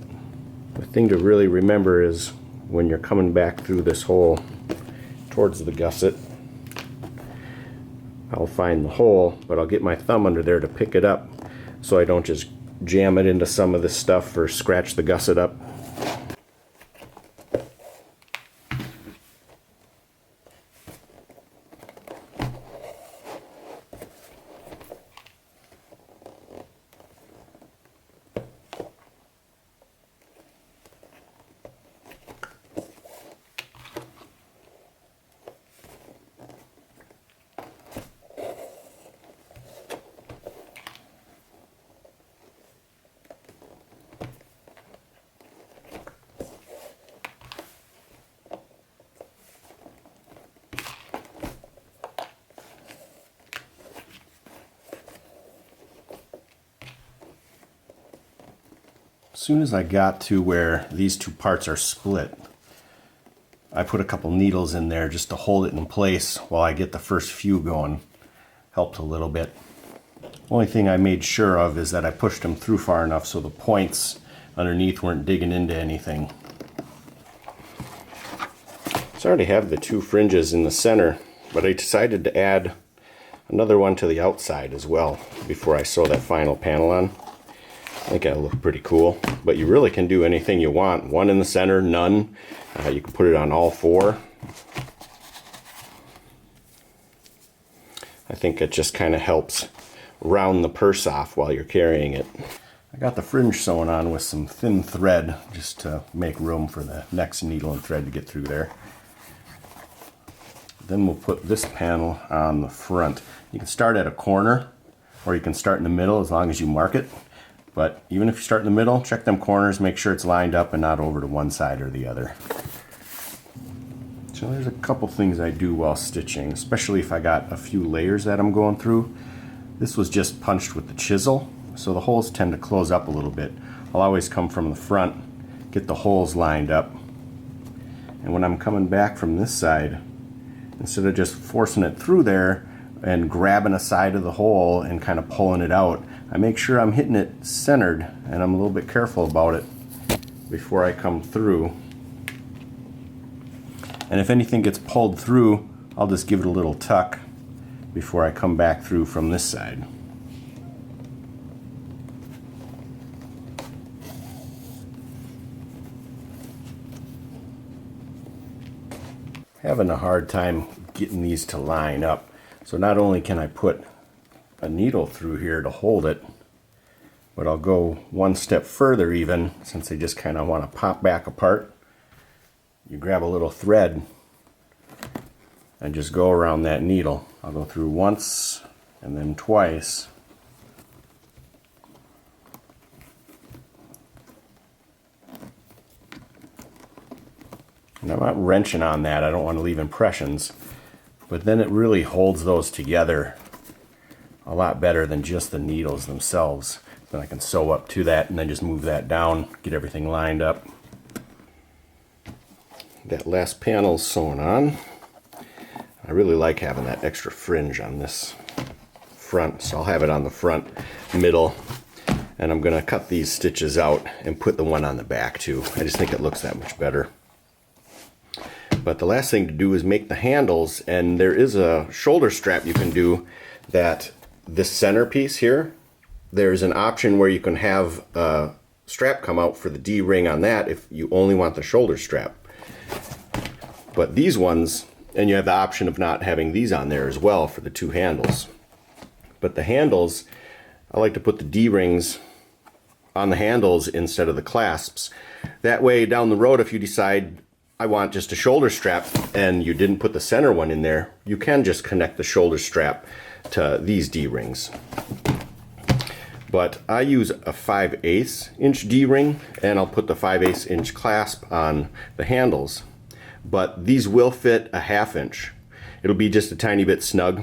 The thing to really remember is when you're coming back through this hole towards the gusset, I'll find the hole, but I'll get my thumb under there to pick it up so I don't just jam it into some of this stuff or scratch the gusset up. As soon as I got to where these two parts are split, I put a couple needles in there just to hold it in place while I get the first few going. Helped a little bit. Only thing I made sure of is that I pushed them through far enough so the points underneath weren't digging into anything. So I already have the two fringes in the center, but I decided to add another one to the outside as well before I sew that final panel on. I think that'll look pretty cool, but you really can do anything you want. One in the center, none. You can put it on all four. I think it just kind of helps round the purse off while you're carrying it. I got the fringe sewn on with some thin thread just to make room for the next needle and thread to get through there. Then we'll put this panel on the front. You can start at a corner or you can start in the middle as long as you mark it. But even if you start in the middle, check them corners, make sure it's lined up and not over to one side or the other. So there's a couple things I do while stitching, especially if I got a few layers that I'm going through. This was just punched with the chisel, so the holes tend to close up a little bit. I'll always come from the front, get the holes lined up. And when I'm coming back from this side, instead of just forcing it through there and grabbing a side of the hole and kind of pulling it out, I make sure I'm hitting it centered, and I'm a little bit careful about it before I come through. And if anything gets pulled through, I'll just give it a little tuck before I come back through from this side. Having a hard time getting these to line up. So not only can I put a needle through here to hold it, but I'll go one step further even, since they just kind of want to pop back apart. You grab a little thread and just go around that needle. I'll go through once and then twice. And I'm not wrenching on that, I don't want to leave impressions, but then it really holds those together a lot better than just the needles themselves. Then I can sew up to that and then just move that down, get everything lined up. That last panel's sewn on. I really like having that extra fringe on this front, so I'll have it on the front, middle, and I'm going to cut these stitches out and put the one on the back too. I just think it looks that much better. But the last thing to do is make the handles, and there is a shoulder strap you can do that this center piece here, there's an option where you can have a strap come out for the D-ring on that if you only want the shoulder strap. But these ones, and you have the option of not having these on there as well for the two handles. But the handles, I like to put the D-rings on the handles instead of the clasps. That way down the road, if you decide I want just a shoulder strap and you didn't put the center one in there, you can just connect the shoulder strap to these D-rings. but I use a 5/8 inch D-ring, and I'll put the 5/8 inch clasp on the handles. But these will fit a 1/2 inch. It'll be just a tiny bit snug,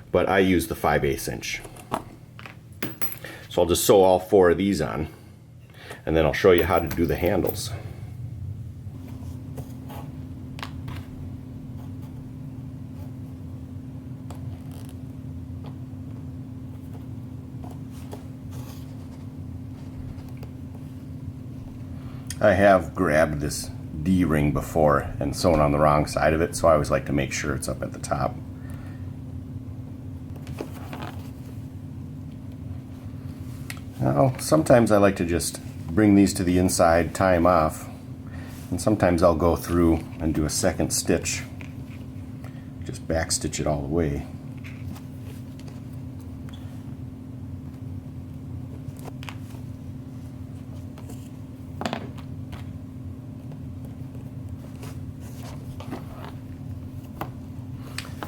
but I use the 5/8 inch. So I'll just sew all 4 of these on, and then I'll show you how to do the handles. I have grabbed this D-ring before and sewn on the wrong side of it, so I always like to make sure it's up at the top. Now, sometimes I like to just bring these to the inside, tie them off, and sometimes I'll go through and do a second stitch. Just back stitch it all the way.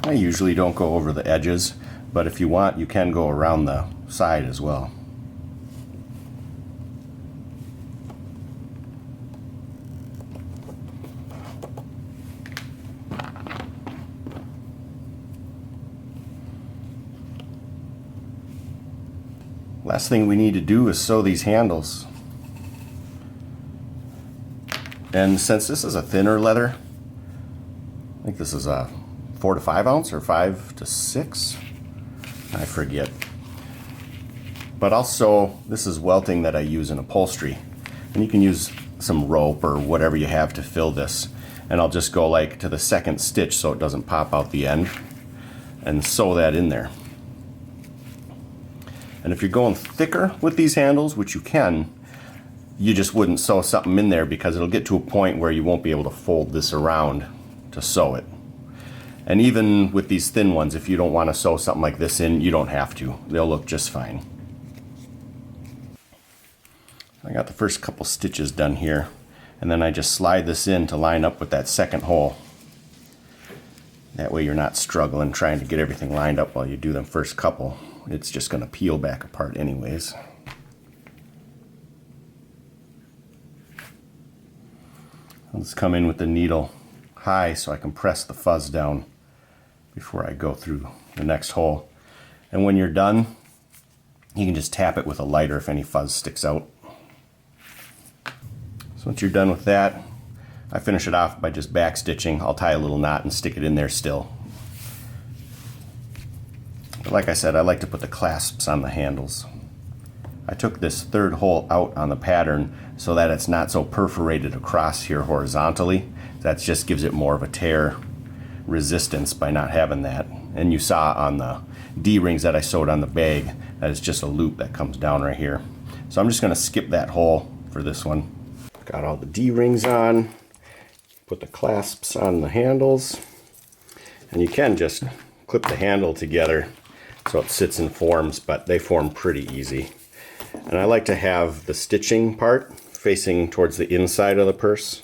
I usually don't go over the edges, but if you want, you can go around the side as well. Last thing we need to do is sew these handles. And since this is a thinner leather, I think this is a 4 to 5 ounce or 5 to 6, I forget. But also, this is welting that I use in upholstery, and you can use some rope or whatever you have to fill this, and I'll just go like to the second stitch so it doesn't pop out the end and sew that in there. And if you're going thicker with these handles, which you can, you just wouldn't sew something in there because it'll get to a point where you won't be able to fold this around to sew it. And even with these thin ones, if you don't want to sew something like this in, you don't have to. They'll look just fine. I got the first couple stitches done here, and then I just slide this in to line up with that second hole. That way you're not struggling trying to get everything lined up while you do them first couple. It's just going to peel back apart anyways. I'll just come in with the needle high so I can press the fuzz down before I go through the next hole. And when you're done, you can just tap it with a lighter if any fuzz sticks out. So once you're done with that, I finish it off by just back stitching. I'll tie a little knot and stick it in there still. But like I said, I like to put the clasps on the handles. I took this third hole out on the pattern so that it's not so perforated across here horizontally. That just gives it more of a tear resistance by not having that. And you saw on the D-rings that I sewed on the bag that it's just a loop that comes down right here. So I'm just going to skip that hole for this one. Got all the D-rings on, put the clasps on the handles, and you can just clip the handle together so it sits and forms, but they form pretty easy. And I like to have the stitching part facing towards the inside of the purse.